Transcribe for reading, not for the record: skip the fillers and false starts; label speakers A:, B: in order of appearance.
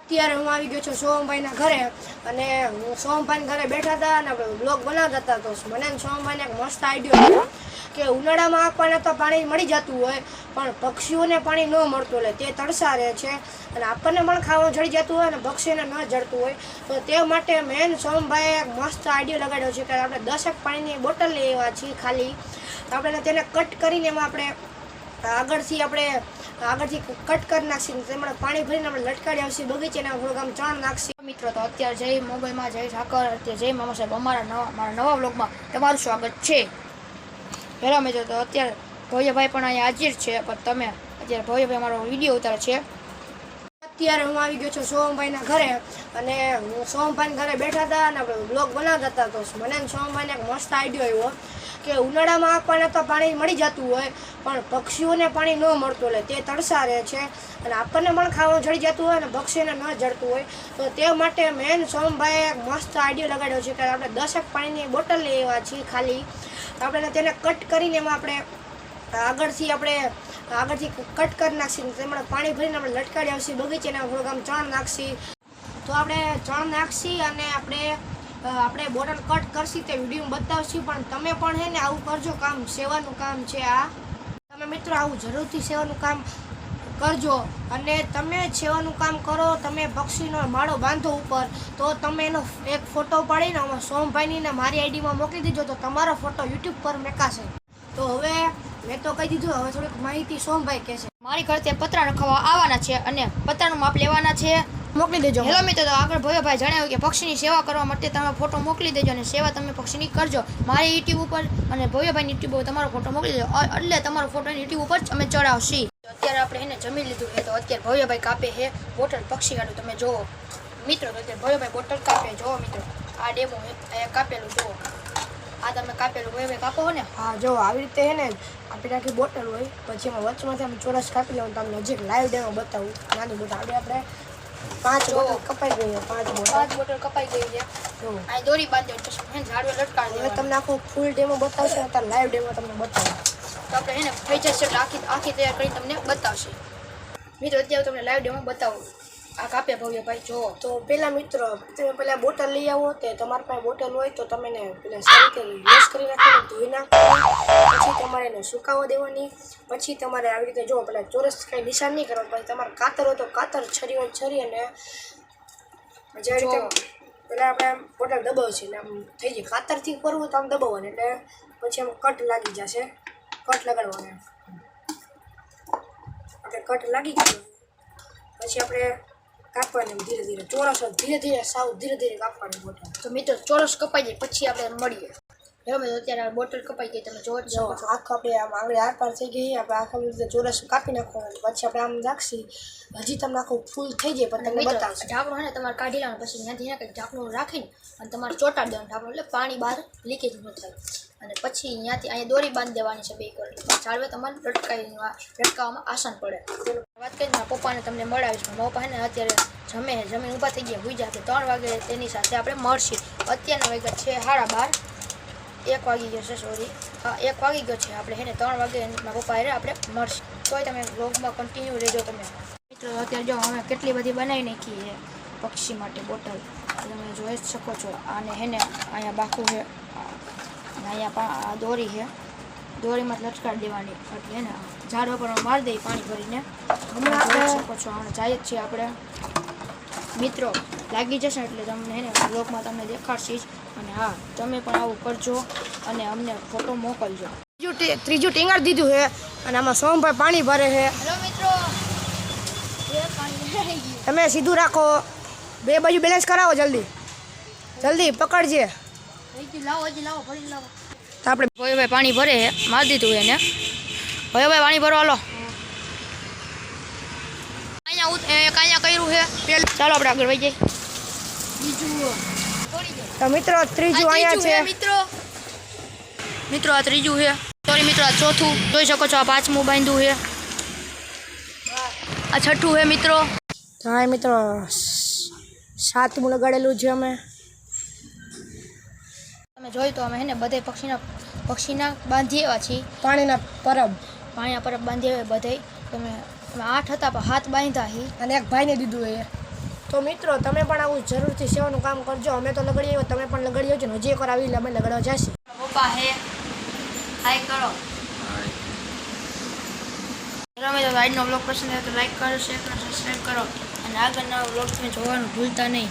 A: અત્યારે હું આવી ગયો છું સોમભાઈના ઘરે અને સોમભાઈના ઘરે બેઠા હતા અને આપણે બ્લોગ બનાવતા હતા. તો મને સોમભાઈને એક મસ્ત આઈડિયો હતો કે ઉનાળામાં આપણને તો પાણી મળી જતું હોય પણ પક્ષીઓને પાણી ન મળતું એટલે તે તરસા રહે છે અને આપણને પણ ખાવાનું જડી જતું હોય અને પક્ષીઓને ન જડતું હોય. તો તે માટે મેન સોમભાઈએ એક મસ્ત આઈડિયો લગાડ્યો છે કે આપણે 10 પાણીની બોટલ લેવા છીએ ખાલી. તો આપણે તેને કટ કરીને એમાં આપણે આગળથી કટ કરી નાખીએ તેમાં પાણી ભરીને આપણે લટકાડી આવશે બગીચાને થોડુંક આમ ચણ નાખશે. મિત્રો તો અત્યારે જય મોબાઈલમાં જય ઠાકર અત્યારે જય મામા સાહેબ મારા નવા વ્લોગમાં તમારું સ્વાગત છે. હેલો મિત્રો, તો અત્યારે ભવ્યભાઈ પણ અહીંયા હાજર છે પણ તમે અત્યારે ભવ્યભાઈ મારો વિડીયો ઉતારે છે. અત્યારે હું આવી ગયો છું સોમભાઈના ઘરે અને સોમભાઈના ઘરે બેઠા હતા અને આપણે બ્લોગ બનાવતા હતા. તો મને સોમભાઈને એક મસ્ત આઈડિયો આવ્યો કે ઉનાળામાં આપણને તો પાણી મળી જતું હોય પણ પક્ષીઓને પાણી ન મળતું એટલે તે તરસા રહે છે અને આપણને પણ ખાવાનું જડી જતું હોય અને પક્ષીઓને ન જડતું હોય. તો તે માટે મેન સોમભાઈએ એક મસ્ત આઈડિયો લગાડ્યો છે કે આપણે 10 પાણીની બોટલ લેવા છીએ ખાલી. તો આપણે તેને કટ કરીને એમાં આપણે આગળથી કટ કરી નાખીએ તેમાં પાણી ભરીને આપણે લટકાડી આવશે બગીચાને થોડુંક આમ ચણ નાખશી. તો આપણે ચણ નાખશી અને આપણે બોટલ કટ કરશી તે વિડીયોમાં બતાવશી. પણ તમે પણ હે ને આવું કરજો, કામ સેવાનું કામ છે આ. તમે મિત્રો આવું જરૂરથી સેવાનું કામ કરજો અને તમે સેવાનું કામ કરો, તમે પક્ષીનો માળો બાંધો ઉપર તો તમે એનો એક ફોટો પાડીને આમાં સોમભાઈની ને મારી આઈડીમાં મોકલી દેજો તો તમારો ફોટો યુટ્યુબ પર મેકાશે. તો હવે મેં તો કહી દીધું, હવે થોડીક માહિતી સોમભાઈ કહેશે. મારી ઘરે તે પતરા રખવા આવવાના છે અને પતરાનું માપ લેવાના છે, મોકલી દેજો. હેલો મિત્રો, તો આગળ ભવ્યભાઈ જણાવ્યું કે પક્ષીની સેવા કરવા માટે તમે ફોટો મોકલી દેજો અને સેવા તમે પક્ષીની કરજો મારી યુટ્યુબ ઉપર અને ભવ્યભાઈની યુટ્યુબ ઉપર તમારો ફોટો મોકલી દેજો એટલે તમારો ફોટો યુટ્યુબ ઉપર અમે ચડાવશી. અત્યારે આપણે એને જમી લીધું છે તો અત્યારે ભવ્યભાઈ કાપે છે બોટલ પક્ષી કાઢું તમે જુઓ મિત્રો. તો અત્યારે ભવ્યભાઈ બોટલ કાપે જુઓ મિત્રો, આ ડેમો અહીંયા કાપેલું જુઓ, આ તમે કાપેલું ભવ્યભાઈ કાપો હો ને. હા જો આવી રીતે હે ને આપણી આખી બોટલ હોય પછી એમાં વચમાંથી અમે ચોરસ કાપી લેવાનું. તમને હજી લાઈવ ડેમો બતાવું નાની બોટલ આપણે 5 બોટલ કપાઈ ગઈ છે. 5 બોટલ કપાઈ ગઈ છે. આ દોરી બાંધી પછી ઝાડવે લટકાવી દે. તમને આખો ફૂલ ડેમો બતાવશે અત્યારે લાઈવ ડેમો તમને બતાવું. તો આપણે એને થઈ જશે એટલે આખી તૈયાર કરીને તમને બતાવશે મિત્રો. અત્યારે તમને લાઈવ ડેમો બતાવું. આ કાપે ભવ્યભાઈ જો. તો પહેલાં મિત્રો તમે પહેલાં બોટલ લઈ આવો તે તમારી પાસે બોટલ હોય તો તમે એને પહેલાં સારી રીતે વોશ કરી નાખીને ધોઈ નાખવાની, પછી તમારે એને સુકાવવા દેવાની. પછી તમારે આવી રીતે જો પહેલાં ચોરસ કંઈ નિશાન નહીં કરવાનું, પછી તમારે કાતર હોય તો કાતર, છરી હોય છરી અને જે રીતે પહેલાં આપણે બોટલ દબાવશે એટલે આમ થઈ જાય. કાતરથી કરવું તો આમ દબાવવાનું એટલે પછી આમ કટ લાગી જશે. કટ લગાડવાનું આપણે કટ લાગી ગયું પછી આપણે કાપવાની ધીરે ધીરે ચોરસ સાવ ધીરે ધીરે કાપવાની બોટલ. તો મિત્રો ચોરસ કપાઈ જાય પછી આપણે મળીએ. હવે મેં અત્યારે બોટલ કપાઈ ગઈ તમે જોવો છો આખો આપણે આમ આંગળી આર પાર થઈ ગઈ. આપણે આખા રીતે ચોરસ કાપી નાખવાનું પછી આપણે આમ રાખશી. હજી તમને આખું ફૂલ થઈ જાય પણ તમને બતાવશે. ઢાંકણું છે ને તમારે કાઢી લેવાનું પછી ત્યાંથી કંઈક ઢાંકણું રાખીને અને તમારે ચોંટાડી દેવાનું ઢાંકણું એટલે પાણી બહાર લીકેજ ન થાય. અને પછી ત્યાંથી અહીંયા દોરી બાંધી દેવાની છે 2 વાર ચાલવે તમારે લટકાવવામાં આસાન પડે. વાત કરીને મારા પપ્પાને તમને મળાવીશ. મારા પપ્પા ને અત્યારે જમીન ઊભા થઈ ગયા હોઈ જાય 3 વાગે તેની સાથે આપણે મળશે. અત્યારના વાગ્યા છે 12:30, 1 વાગી ગયો છે સોરી, હા 1 વાગી ગયો છે. આપણે હેને 3 વાગે મારા પપ્પા હારે આપણે મળશે. તોય તમે વ્લોગમાં કન્ટિન્યુ રહેજો. તમે મિત્રો અત્યારે જો અમે કેટલી બધી બનાવી નાખી છે પક્ષી માટે બોટલ તમે જોઈ જ શકો છો. આને હેને અહીંયા બાકું છે, અહીંયા આ દોરી છે, દોરીમાં લટકાડી દેવાની એટલે ને ઝાડવા પર મારી દઈ પાણી ભરીને. હમણાં જોઈ શકો છો હમણાં જાય જ છીએ આપણે મિત્રો. લાગી જશે એટલે તમને એને બ્લોગમાં તમને દેખાડશી જ. અને હા તમે પણ આવું કરજો અને અમને ફોટો મોકલજો. ત્રીજું ટીંગાર દીધું છે અને આમાં સોમભાઈ પાણી ભરે છે. હેલો મિત્રો, તમે સીધું રાખો, 2 બાજુ બેલેન્સ કરાવો, જલ્દી પકડજે. લાવો ભરી લાવો. તો આપણે ભવ્યભાઈ પાણી ભરે મારી દીધું એને. ભવ્યભાઈ પાણી ભરો હાલો. અહીંયા કર્યું છે ચાલો આપણે આગળ વહી જઈએ. તો મિત્રો ત્રીજું અહીંયા છે મિત્રો આ ત્રીજું છે સોરી મિત્રો આ ચોથું જોઈ શકો છો. આ 5મું બાંધ્યું છે, આ 6ઠું છે મિત્રો. હા મિત્રો 7મું લગાડેલું છે અમે. તમે જોઈ તો અમે હે ને બધે પક્ષીના બાંધી આવ્યા છીએ. પાણીના પરબ બાંધી આવ્યા બધે. તમે 8 હતા પણ 7 બાંધ્યા હી અને એક ભાઈને દીધું એ તો મિત્રો તમે પણ આવું જરૂરથી સેવાનું કામ કરજો. અમે તો લગાડી આવ્યો, તમે પણ લગાડી આવજો ને હજી એકવાર આવી અમે લગાડવા જશે.
B: પપ્પા હે હાય કરો. તમે તો આજનો બ્લોગ પસંદ આવે તો લાઈક કરો, શેર કરો, સબસ્ક્રાઈબ કરો અને આગળના બ્લોગ તમે જોવાનું ભૂલતા નહીં.